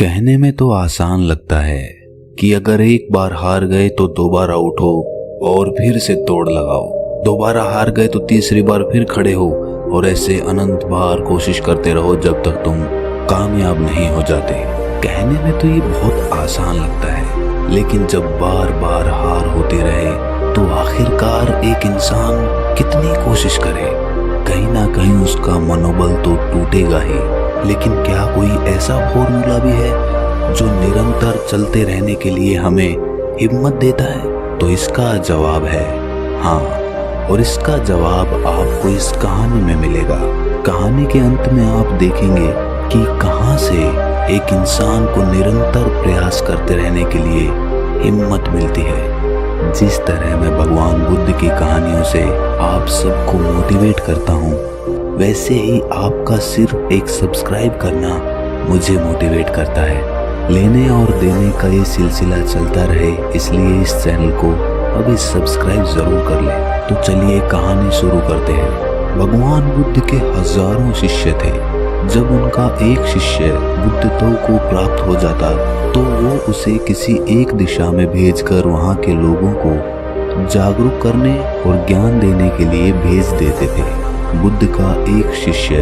कहने में तो आसान लगता है कि अगर एक बार हार गए तो दोबारा उठो और फिर से तोड़ लगाओ, दोबारा हार गए तो तीसरी बार फिर खड़े हो और ऐसे अनंत बार कोशिश करते रहो जब तक तुम कामयाब नहीं हो जाते। कहने में तो ये बहुत आसान लगता है, लेकिन जब बार बार हार होती रहे तो आखिरकार एक इंसान कितनी कोशिश करे, कहीं ना कहीं उसका मनोबल तो टूटेगा ही। लेकिन क्या कोई ऐसा फॉर्मूला भी है जो निरंतर चलते रहने के लिए हमें हिम्मत देता है? तो इसका जवाब है हाँ, और इसका जवाब आपको इस कहानी में मिलेगा। कहानी के अंत में आप देखेंगे कि कहां से एक इंसान को निरंतर प्रयास करते रहने के लिए हिम्मत मिलती है। जिस तरह मैं भगवान बुद्ध की कहानियों से आप सबको मोटिवेट करता हूँ, वैसे ही आपका सिर्फ एक सब्सक्राइब करना मुझे मोटिवेट करता है। लेने और देने का ये सिलसिला चलता रहे, इसलिए इस चैनल को अभी सब्सक्राइब जरूर कर ले। तो चलिए कहानी शुरू करते हैं। भगवान बुद्ध के हजारों शिष्य थे। जब उनका एक शिष्य बुद्धत्व को प्राप्त हो जाता तो वो उसे किसी एक दिशा में भेजकर वहाँ के लोगों को जागरूक करने और ज्ञान देने के लिए भेज देते थे। बुद्ध का एक शिष्य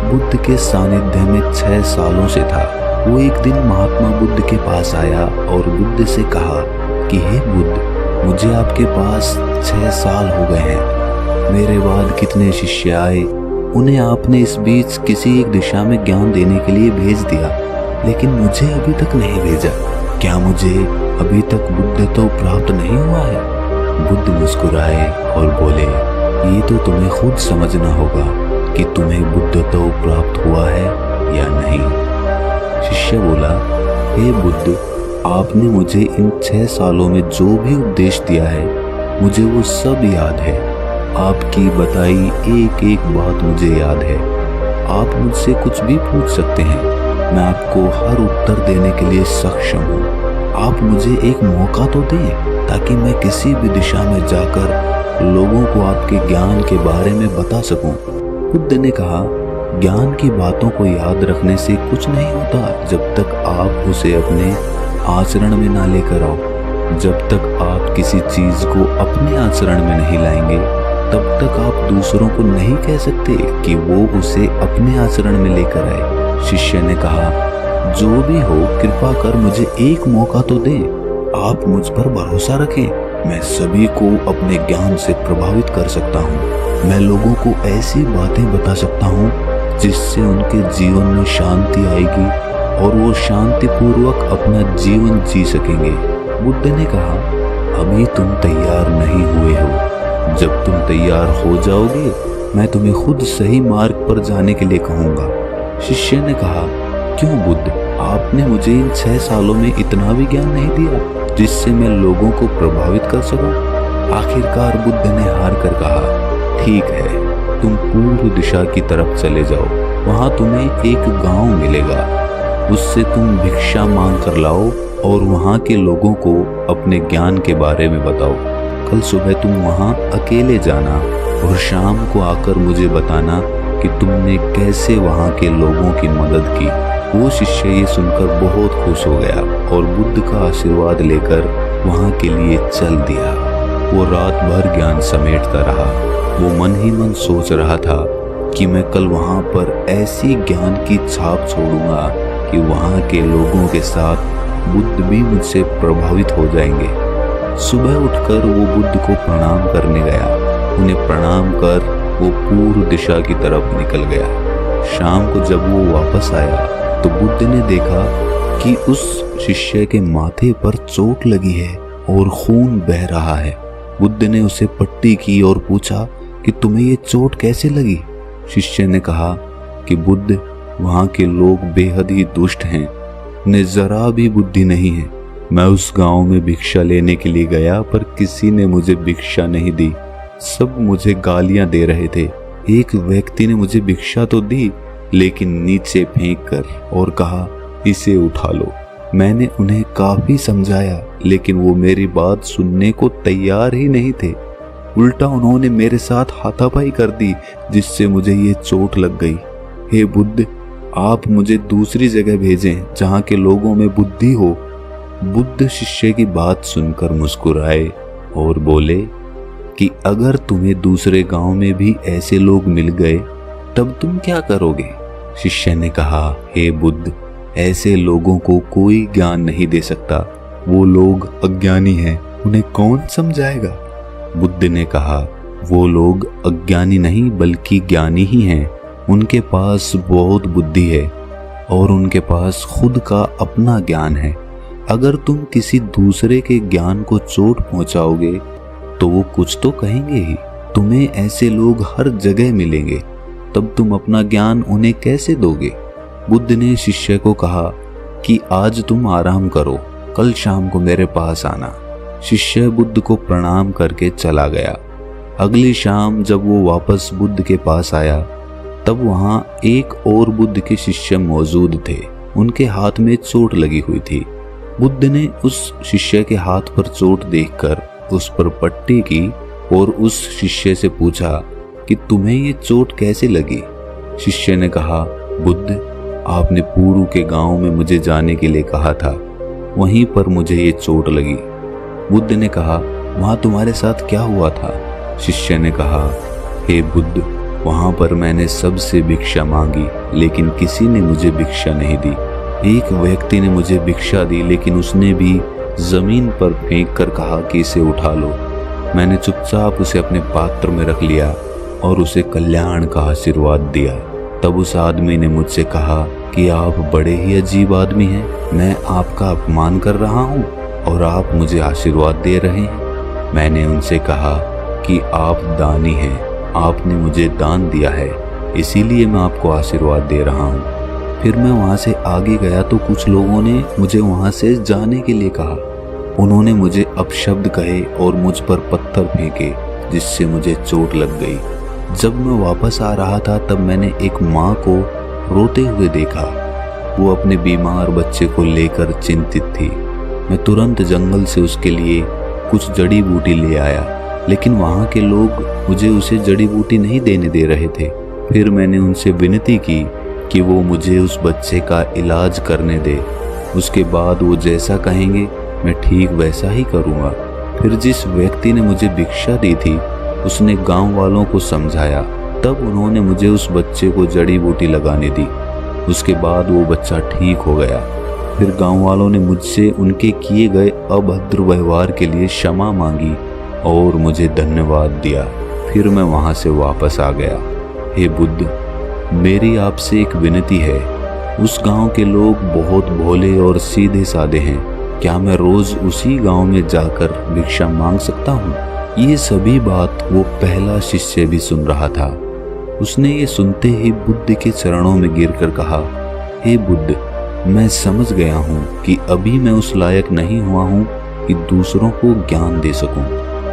बुद्ध के सानिध्य में 6 सालों से था। वो एक दिन महात्मा बुद्ध के पास आया और बुद्ध से कहा कि हे बुद्ध, मुझे आपके पास 6 साल हो गए हैं। मेरे बाद कितने शिष्य आए, उन्हें आपने इस बीच किसी एक दिशा में ज्ञान देने के लिए भेज दिया, लेकिन मुझे अभी तक नहीं भेजा। क्या मुझे अभी तक बुद्धत्व प्राप्त नहीं हुआ है? बुद्ध मुस्कुराए और बोले, ये तो तुम्हें खुद समझना होगा कि तुम्हें बुद्धत्व प्राप्त हुआ है या नहीं। शिष्य बोला, हे बुद्ध, आपने मुझे इन 6 सालों में जो भी उपदेश दिया है, मुझे वो सब याद है। आपकी बताई एक एक बात मुझे याद है। आप मुझसे कुछ भी पूछ सकते हैं, मैं आपको हर उत्तर देने के लिए सक्षम हूँ। आप मुझे एक मौका तो दें ताकि मैं किसी भी दिशा में जाकर लोगों को आपके ज्ञान के बारे में बता सकूं। बुद्ध ने कहा, ज्ञान की बातों को याद रखने से कुछ नहीं होता जब तक आप उसे अपने आचरण में ना लेकर आओ। जब तक आप किसी चीज को अपने आचरण में नहीं लाएंगे, तब तक आप दूसरों को नहीं कह सकते कि वो उसे अपने आचरण में लेकर आए। शिष्य ने कहा, जो भी हो, कृपा कर मुझे एक मौका तो दें। आप मुझ पर भरोसा रखें, मैं सभी को अपने ज्ञान से प्रभावित कर सकता हूँ। मैं लोगों को ऐसी बातें बता सकता हूँ जिससे उनके जीवन में शांति आएगी और वो शांतिपूर्वक अपना जीवन जी सकेंगे। बुद्ध ने कहा, अभी तुम तैयार नहीं हुए हो। जब तुम तैयार हो जाओगे, मैं तुम्हें खुद सही मार्ग पर जाने के लिए कहूँगा। शिष्य ने कहा, क्यों बुद्ध, आपने मुझे इन 6 सालों में इतना भी ज्ञान नहीं दिया जिससे मैं लोगों को प्रभावित कर सकूं? आखिरकार बुद्ध ने हार कर कहा, ठीक है, तुम पूर्व दिशा की तरफ चले जाओ। वहां तुम्हें एक गांव मिलेगा, उससे तुम भिक्षा मांग कर लाओ और वहां के लोगों को अपने ज्ञान के बारे में बताओ। कल सुबह तुम वहां अकेले जाना और शाम को आकर मुझे बताना कि तुमने कैसे वहां के लोगों की मदद की। वो शिष्य ये सुनकर बहुत खुश हो गया और बुद्ध का आशीर्वाद लेकर वहां के लिए चल दिया। वो रात भर ज्ञान समेटता रहा। वो मन ही मन सोच रहा था कि मैं कल वहां पर ऐसी ज्ञान की छाप छोड़ूंगा कि वहां के लोगों के साथ बुद्ध भी मुझसे प्रभावित हो जाएंगे। सुबह उठकर वो बुद्ध को प्रणाम करने गया। उन्हें प्रणाम कर वो पूर्व दिशा की तरफ निकल गया। शाम को जब वो वापस आया तो बुद्ध ने देखा कि उस शिष्य के माथे पर चोट लगी है और खून बह रहा है। बुद्ध ने उसे पट्टी की और पूछा कि तुम्हें ये चोट कैसे लगी? शिष्य ने कहा कि बुद्ध, वहाँ के लोग बेहद ही दुष्ट हैं, उन्हें जरा भी बुद्धि नहीं है। मैं उस गांव में भिक्षा लेने के लिए गया पर किसी ने मुझे भिक्षा नहीं दी, सब मुझे गालियां दे रहे थे। एक व्यक्ति ने मुझे भिक्षा तो दी, लेकिन नीचे फेंक कर और कहा, इसे उठा लो। मैंने उन्हें काफी समझाया, लेकिन वो मेरी बात सुनने को तैयार ही नहीं थे। उल्टा उन्होंने मेरे साथ हाथापाई कर दी, जिससे मुझे ये चोट लग गई। हे बुद्ध, आप मुझे दूसरी जगह भेजें जहाँ के लोगों में बुद्धि हो। बुद्ध शिष्य की बात सुनकर मुस्कुराए और बोले कि अगर तुम्हें दूसरे गांव में भी ऐसे लोग मिल गए तब तुम क्या करोगे? शिष्य ने कहा, हे बुद्ध, ऐसे लोगों को कोई ज्ञान नहीं दे सकता। वो लोग अज्ञानी हैं, उन्हें कौन समझाएगा? बुद्ध ने कहा, वो लोग अज्ञानी नहीं बल्कि ज्ञानी ही हैं। उनके पास बहुत बुद्धि है और उनके पास खुद का अपना ज्ञान है। अगर तुम किसी दूसरे के ज्ञान को चोट पहुंचाओगे तो वो कुछ तो कहेंगे ही। तुम्हें ऐसे लोग हर जगह मिलेंगे, तब तुम अपना ज्ञान उन्हें कैसे दोगे? बुद्ध ने शिष्य को कहा कि आज तुम आराम करो, कल शाम को मेरे पास आना। शिष्य बुद्ध को प्रणाम करके चला गया। अगली शाम जब वो वापस बुद्ध के पास आया तब वहां एक और बुद्ध के शिष्य मौजूद थे। उनके हाथ में चोट लगी हुई थी। बुद्ध ने उस शिष्य के हाथ पर चोट देखकर उस पर पट्टी की और उस शिष्य से पूछा कि तुम्हें ये चोट कैसे लगी? शिष्य ने कहा, बुद्ध, आपने पूर्व के गांव में मुझे जाने के लिए कहा था, वहीं पर मुझे ये चोट लगी। बुद्ध ने कहा, वहां तुम्हारे साथ क्या हुआ था? शिष्य ने कहा, हे बुद्ध, वहां पर मैंने सबसे भिक्षा मांगी लेकिन किसी ने मुझे भिक्षा नहीं दी। एक व्यक्ति ने मुझे भिक्षा दी लेकिन उसने भी जमीन पर फेंक कर कहा कि इसे उठा लो। मैंने चुपचाप उसे अपने पात्र में रख लिया और उसे कल्याण का आशीर्वाद दिया। तब उस आदमी ने मुझसे कहा कि आप बड़े ही अजीब आदमी हैं। मैं आपका अपमान कर रहा हूँ और आप मुझे आशीर्वाद दे रहे हैं। मैंने उनसे कहा कि आप दानी हैं, आपने मुझे दान दिया है, इसीलिए मैं आपको आशीर्वाद दे रहा हूँ। फिर मैं वहाँ से आगे गया तो कुछ लोगों ने मुझे वहाँ से जाने के लिए कहा। उन्होंने मुझे अपशब्द कहे और मुझ पर पत्थर फेंके, जिससे मुझे चोट लग गई। जब मैं वापस आ रहा था तब मैंने एक माँ को रोते हुए देखा। वो अपने बीमार बच्चे को लेकर चिंतित थी। मैं तुरंत जंगल से उसके लिए कुछ जड़ी बूटी ले आया, लेकिन वहाँ के लोग मुझे उसे जड़ी बूटी नहीं देने दे रहे थे। फिर मैंने उनसे विनती की कि वो मुझे उस बच्चे का इलाज करने दे। उसके बाद वो जैसा कहेंगे मैं ठीक वैसा ही करूँगा। फिर जिस व्यक्ति ने मुझे भिक्षा दी थी उसने गांव वालों को समझाया। तब उन्होंने मुझे उस बच्चे को जड़ी बूटी लगाने दी। उसके बाद वो बच्चा ठीक हो गया। फिर गांव वालों ने मुझसे उनके किए गए अभद्र व्यवहार के लिए क्षमा मांगी और मुझे धन्यवाद दिया। फिर मैं वहां से वापस आ गया। हे बुद्ध, मेरी आपसे एक विनती है। उस गांव के लोग बहुत भोले और सीधे साधे हैं। क्या मैं रोज उसी गांव में जाकर भिक्षा मांग सकता हूँ? ये सभी बात वो पहला शिष्य भी सुन रहा था। उसने ये सुनते ही बुद्ध के चरणों में गिरकर कहा, हे बुद्ध, मैं समझ गया हूँ कि अभी मैं उस लायक नहीं हुआ हूँ कि दूसरों को ज्ञान दे सकूं।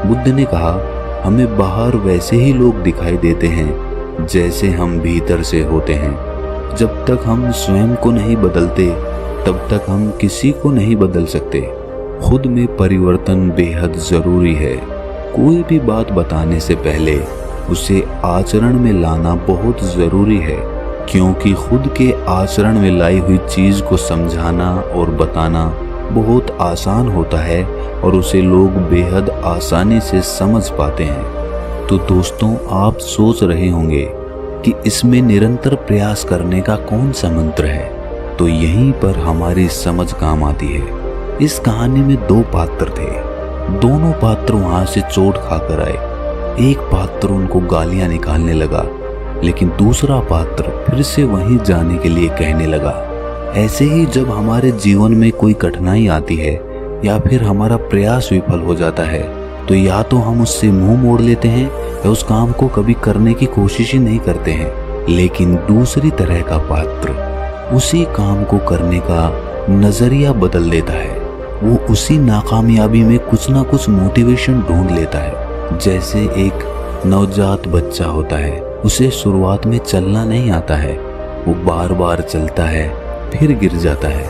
बुद्ध ने कहा, हमें बाहर वैसे ही लोग दिखाई देते हैं जैसे हम भीतर से होते हैं। जब तक हम स्वयं को नहीं बदलते तब तक हम किसी को नहीं बदल सकते। खुद में परिवर्तन बेहद जरूरी है। कोई भी बात बताने से पहले उसे आचरण में लाना बहुत जरूरी है, क्योंकि खुद के आचरण में लाई हुई चीज को समझाना और बताना बहुत आसान होता है और उसे लोग बेहद आसानी से समझ पाते हैं। तो दोस्तों, आप सोच रहे होंगे कि इसमें निरंतर प्रयास करने का कौन सा मंत्र है? तो यहीं पर हमारी समझ काम आती है। इस कहानी में दो पात्र थे। दोनों पात्र वहां से चोट खाकर आए। एक पात्र उनको गालियां निकालने लगा, लेकिन दूसरा पात्र फिर से वहीं जाने के लिए कहने लगा। ऐसे ही जब हमारे जीवन में कोई कठिनाई आती है या फिर हमारा प्रयास विफल हो जाता है तो या तो हम उससे मुंह मोड़ लेते हैं या उस काम को कभी करने की कोशिश ही नहीं करते हैं। लेकिन दूसरी तरह का पात्र उसी काम को करने का नजरिया बदल देता है। वो उसी नाकामयाबी में कुछ ना कुछ मोटिवेशन ढूंढ लेता है। जैसे एक नवजात बच्चा होता है, उसे शुरुआत में चलना नहीं आता है। वो बार बार चलता है, फिर गिर जाता है,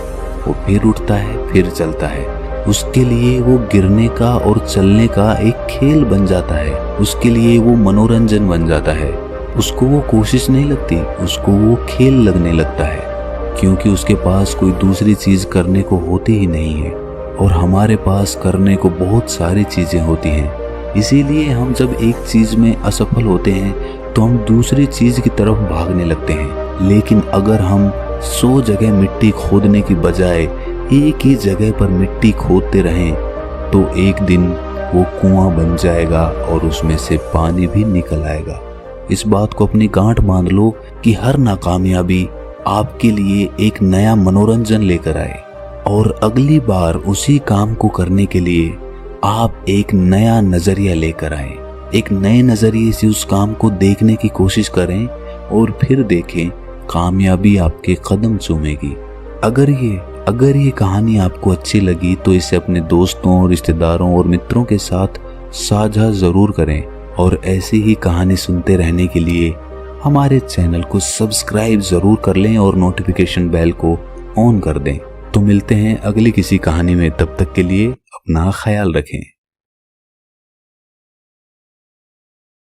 वो फिर उठता है, फिर चलता है। उसके लिए वो गिरने का और चलने का एक खेल बन जाता है। उसके लिए वो मनोरंजन बन जाता है। उसको वो कोशिश नहीं लगती, उसको वो खेल लगने लगता है, क्योंकि उसके पास कोई दूसरी चीज करने को होती ही नहीं है और हमारे पास करने को बहुत सारी चीजें होती हैं। इसीलिए हम जब एक चीज में असफल होते हैं तो हम दूसरी चीज की तरफ भागने लगते हैं। लेकिन अगर हम 100 जगह मिट्टी खोदने की बजाय एक ही जगह पर मिट्टी खोदते रहें तो एक दिन वो कुआं बन जाएगा और उसमें से पानी भी निकल आएगा। इस बात को अपनी गांठ बांध लो कि हर नाकामयाबी आपके लिए एक नया मनोरंजन लेकर आए और अगली बार उसी काम को करने के लिए आप एक नया नजरिया लेकर आए। एक नए नजरिए से उस काम को देखने की कोशिश करें और फिर देखें कामयाबी आपके कदम चूमेगी। अगर ये कहानी आपको अच्छी लगी तो इसे अपने दोस्तों, रिश्तेदारों और मित्रों के साथ साझा जरूर करें और ऐसी ही कहानी सुनते रहने के लिए हमारे चैनल को सब्सक्राइब जरूर कर लें और नोटिफिकेशन बेल को ऑन कर दें। तो मिलते हैं अगली किसी कहानी में, तब तक के लिए अपना ख्याल रखें।